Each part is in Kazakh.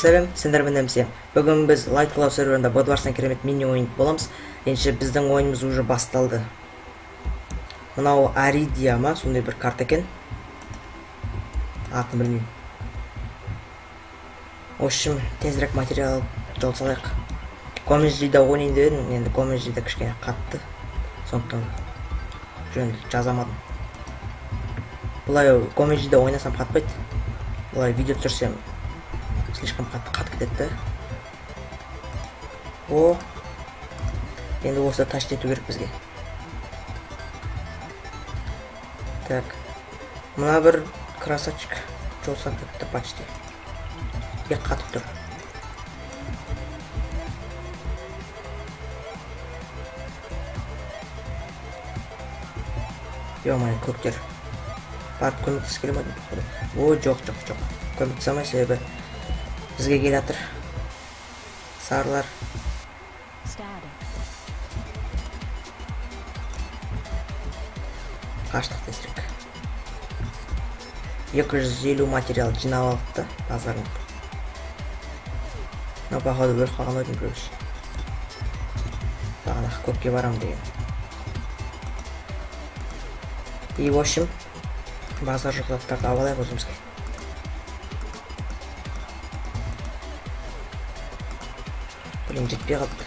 сәлем, сендер менен сен. Бүгін біз Light Cloud серверында Бодварстан керемет мини ойын боламыз. Ендеше біздің ойынымыз уже басталды. Мынау Аридия ма, сондай бір карта екен. Атын білмеймін. В общем, тезірек материал жол салайық. Комеджида ойнайын дедім, енді комеджида кішкене қатты. Сондықтан жөнді жазамадым. Бұлай комеджида ойнасам қатпайды. Бұлай видео түсірсем слишком қатты кетеді. О, енді осы ташты ету керек бізге. Так, мына бір красавчик жол салып кетті почти. Ек қатып тұр. Ё-моё, көктер. Барып көмектесіп келе ме? О, жоқ. Көмектесе алмай, себебі бізге келе жатыр. Сарылар. Қаштық тезірек. 250 материал жинап алдық та базардан. Но походу өліп қалған ойдың біреусі. Бағанағы көкке барам деген. И в общем, базар жоқ заттарды алайық өзімізге. Блин, жетпей қалды.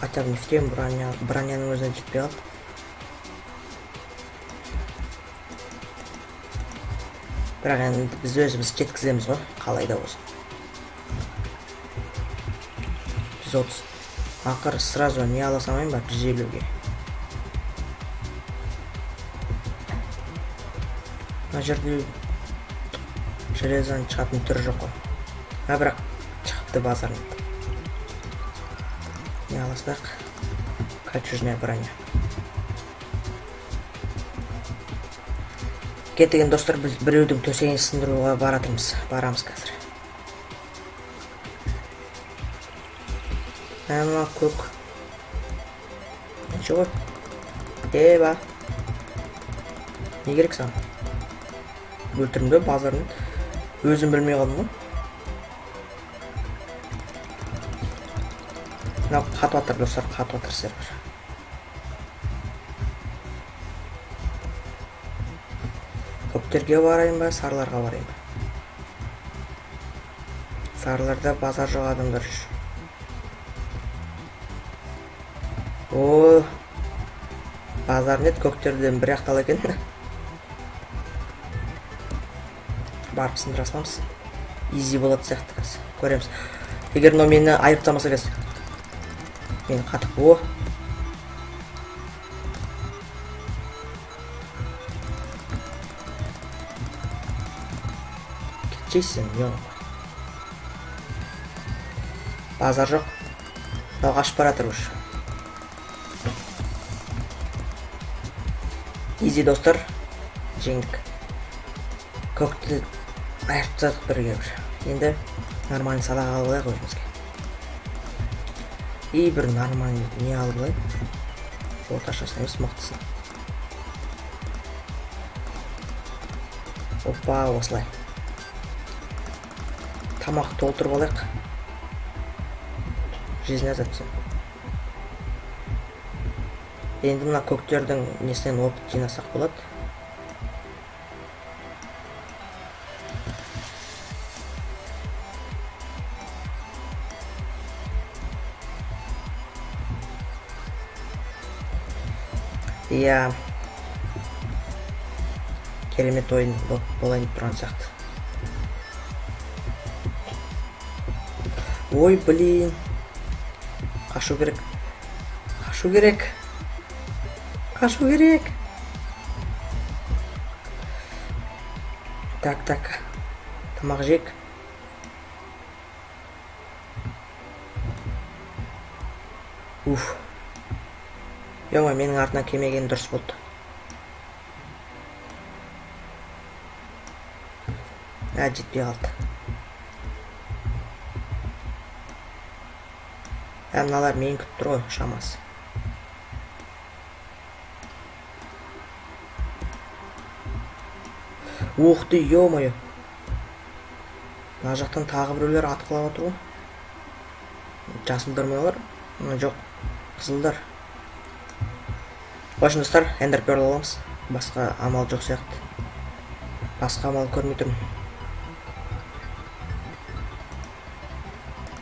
Хотя бы нефтем броняның өзіне жетпей қалды. Бірақ енді біз өзіміз жеткіземіз ғой, қалай да болсын. 130. Ақыры сразу не ала салмайын ба 150-ге. Мына жерде железаның шығатын түрі жоқ қой. Бірақ шығыпты базардан. Не аласақ? Кольчужная броня. Кетеген достар, біз біреудің төсегін сындыруға барамыз қазір. Әма көк. Ничего. Еба. Не керек саған? Өлтірім бе базарын? Өзім білмей қалдым ғой. Мынау қатып атыр достар, қатып атыр сервер. Көктерге барайын ба, сарыларға барайын ба? Сарыларда базар жоқ адамдар жүр. О, базар нет, көктерден бір ақтал екен. Барып сындыра саламыз. Изи болады сияқты қазір. Көреміз. Егер но мені айыптамаса кез. Мен қатып. О. Кетчейсің, ё. Базар жоқ. Мынау қашып бара жатыр уже. Изи достар. Жеңдік. Көкті айыртсадық бірге бір. Енді нормальный салақ алып алайық өзімізге. И бір нормальный не алып алайық. Орташасын емес, мықтысын. Опа, осылай. Тамақ толтырып алайық. Жизнь азатсын. Енді мына көктердің несінен опыт жинасақ болады. Я керемет ойын болайын тұрған сияқты. Ой, блин. Қашу керек. Так. Тамақ жек. Уф. Ё-мо, менің артынан келмеген дұрыс болды. Жетпей қалды. Мыналар мені күтіп тұр ғой, шамасы. Ух ты, ё-моё. Мына жақтан тағы біреулер атқылап отыр ғой. Жасылдар ма олар? Жоқ, қызылдар. Қойшы достар, Ender Pearl аламыз. Басқа амал жоқ сияқты. Басқа амал көрмей тұрмын.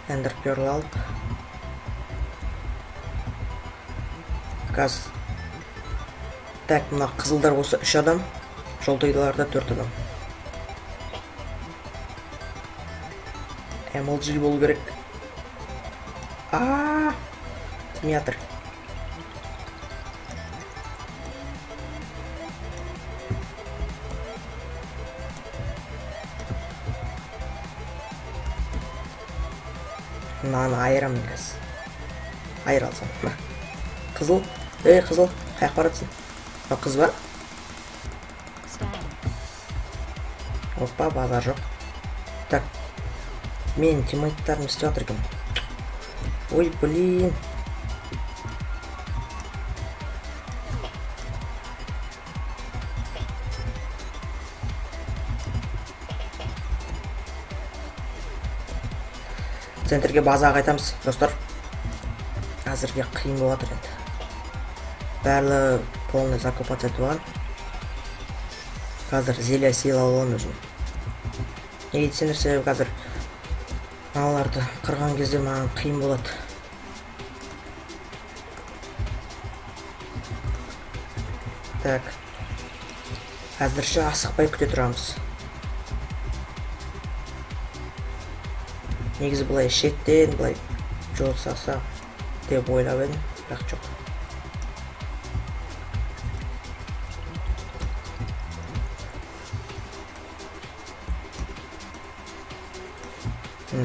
Ender Pearl алып. Газ. Так, мына қызылдар осы 3 адам. Жолдайдыларда 4 адам. MLG болу керек. Тимеатр. Мынаны айырамын қазір. Айыра алсам. Қызыл. Қызыл. Қаяқ баратсың? Қыз ба? Опа, базар жоқ. Так. Мен тиммейттарым істеп жатыр екен. Ой, блин. Центрге базаға қайтамыз, достар. Әзірге қиын болады енді. Барлығы полный закупация туған. Қазір зелья сила аламын өзім. Неге десеңдер, себебі қазір аналарды қырған кезде маған қиын болады. Так. Әзірше асықпай күте тұрамыз. Негізі бұлай шеттен, бұлай жол сақса деп ойлап едім, бірақ жоқ.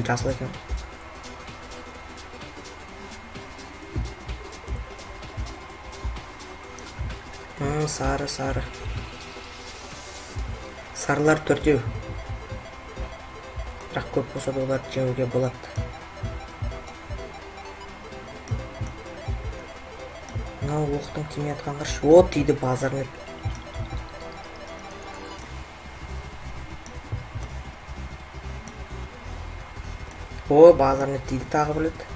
Жасыл екен. Сары. Сарылар 4-еу. Бірақ көп болса да оларды жеңуге болады. Мынау оқтың тимей атқан қаршы. О, тиді базарны. О, базарны тиді тағы біледі.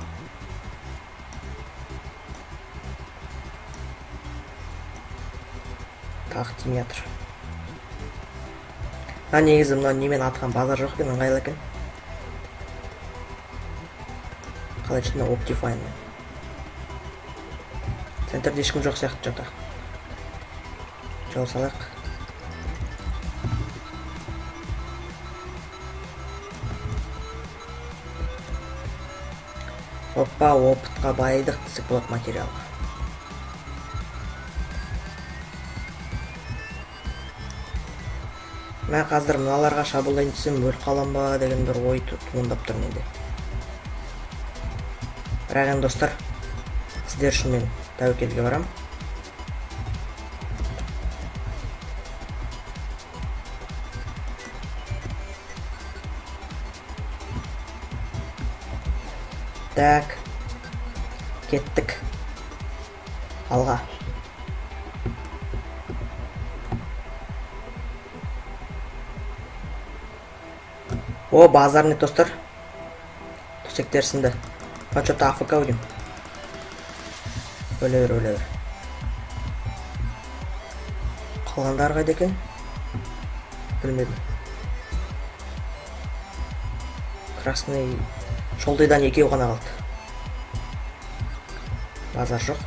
Тағы тимей атыр. Негізі мына немен атқан базар жоқ екен, ыңғайлы екен. Қалай жетіне Optifine. Центрде ешкім жоқ сияқты жота. Жол салайық. Опа, опытқа байыдық десек болады материалға. Мен қазір мыналарға шабуылдайын десем өліп қалам ба деген бір ой туындап тұр менде. Бірақ енді достар, сіздер үшін мен тәуекелге барам. Так, кеттік алға. О, базарный достар. Төсектер сынды. Мен что-то АФК ойдым. Өле бер. Қалғандар қайда екен? Білмедім. Красный шолдайдан екеу ғана қалды. Базар жоқ.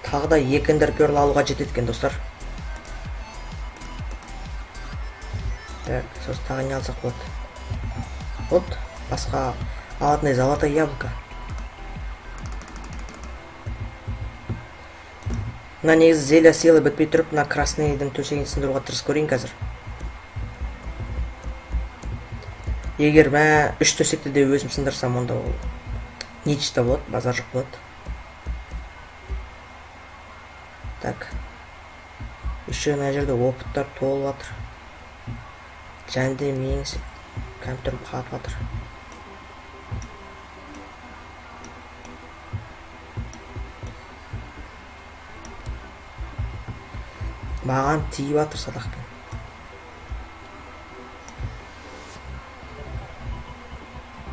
Тағы да Ender Pearl алуға жетеді екен, достар. Так, сосын тағы не алсақ болады. Вот, басқа алатындай золотое яблоко. Мына негізі зелья силы бітпей тұрып, мына красныйдың төсегін сындыруға тырыс көрейін қазір. Егер мә 3 төсекті де өзім сындырсам, онда ол нечто болады, базар жоқ болады. Так. Еще мына жерде опыттар толып жатыр. Жәнде менің компьютерім қатып жатыр. Маған тиіп жатыр садақпен.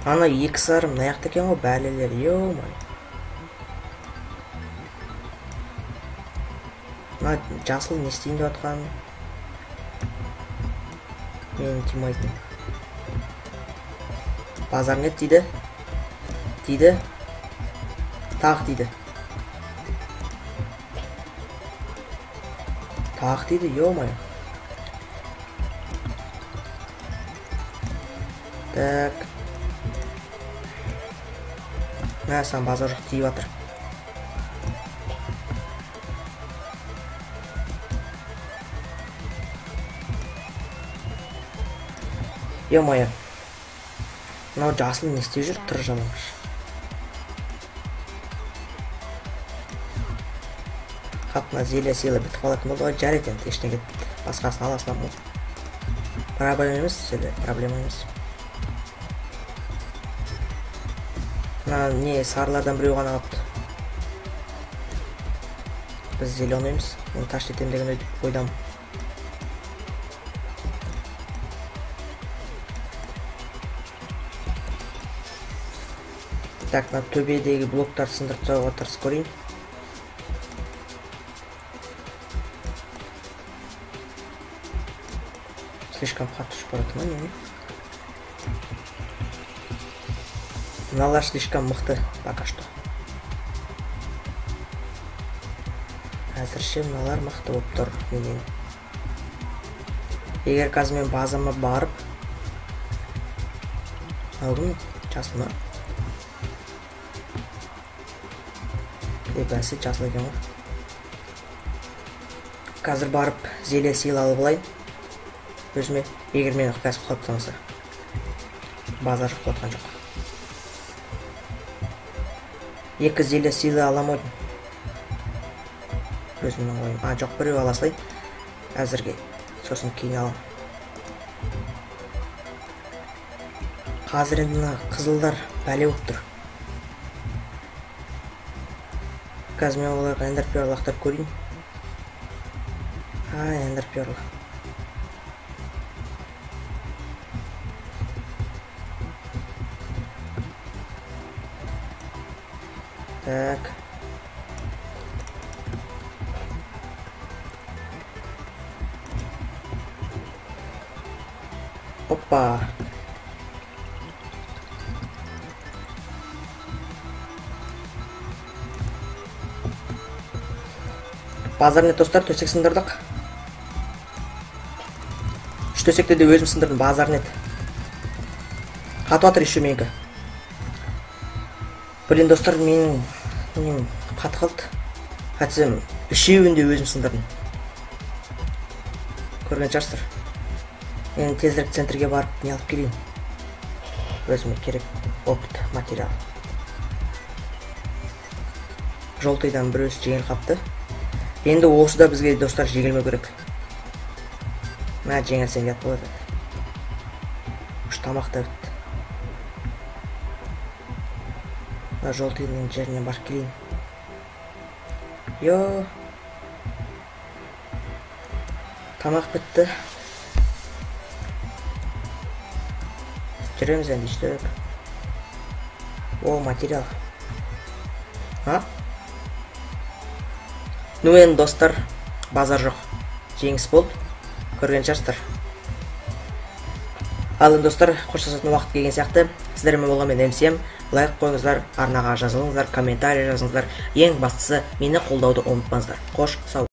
Ана 2,5 мына жақта екен ғой бәлелер, ё-май. Мына жасыл не істейін деп жатқан? Мен тимайтын. Базар нет дейді. Дейді. Тақ дейді. Тақ дейді, ё-май. Так. Мә, сам базар жоқ тиіп жатыр. Ё-май. Мынау жасыл не істеп жүр? Тұр жалаңаш. Мына зелия сыйлы бітіп қалатын болды ғой, жарайды енді ештеңе басқасын аласың ғой. Проблема емес, проблема емес. Мына не сарылардан біреу ғана қалыпты. Біз зеленыймыз, мен таш етем деген ойдамын. Так, мына төбедегі блоктарды сындырып тастауға тырысып көрейін. Слишком қатты ұшып барады ма не? Мыналар слишком мықты пока что. Әзірше мыналар мықты болып тұр менен. Егер қазір мен базама барып алдым жасыл ма? Бәсі жасыл екен ғой. Қазір барып зелия сыйлы алып алайын. Өзіме, егер мені қазір құлап танысы. Базар жоқ болатқан жоқ. Екі зелия сыйлы аламойдым. Өзімнің ойым. Жоқ, біреу ала салайын. Әзірге. Сосын кейін алам. Қазір енді қызылдар бәле болып тұр. Қазір мен оларға эндерперлы ақтарып көрейін. Эндерперлы. Так. Опа. Базарны достар, төсек сындырдық. Үш төсекті де өзім сындырдым, базарны. Қатып атыр еще менікі. Блин, достар, менің қатып қалды. Қатсем, үшеуін де өзім сындырдым. Көрген шығарсыздар. Мен тезірек центрге барып не алып келейін. Өзіме керек опыт, материал. Жолтайдан бір өз жеңіл қапты. Енді осы да бізге достар жеңілмеу керек. Мә жеңілсем ят болады. Үш тамақ та бітті. Мына жолтайдың жеріне барып келейін. Йо. Тамақ бітті. Жүреміз енді үстіп. О, материал. Ну енді достар, базар жоқ. Жеңіс болды. Көрген шығарсыздар. Ал енді достар, қоштасатын уақыт келген сияқты. Сіздермен болған мен МСМ. Лайк қойыңыздар, арнаға жазылыңыздар, комментарий жазыңыздар. Ең бастысы мені қолдауды ұмытпаңыздар. Қош сау.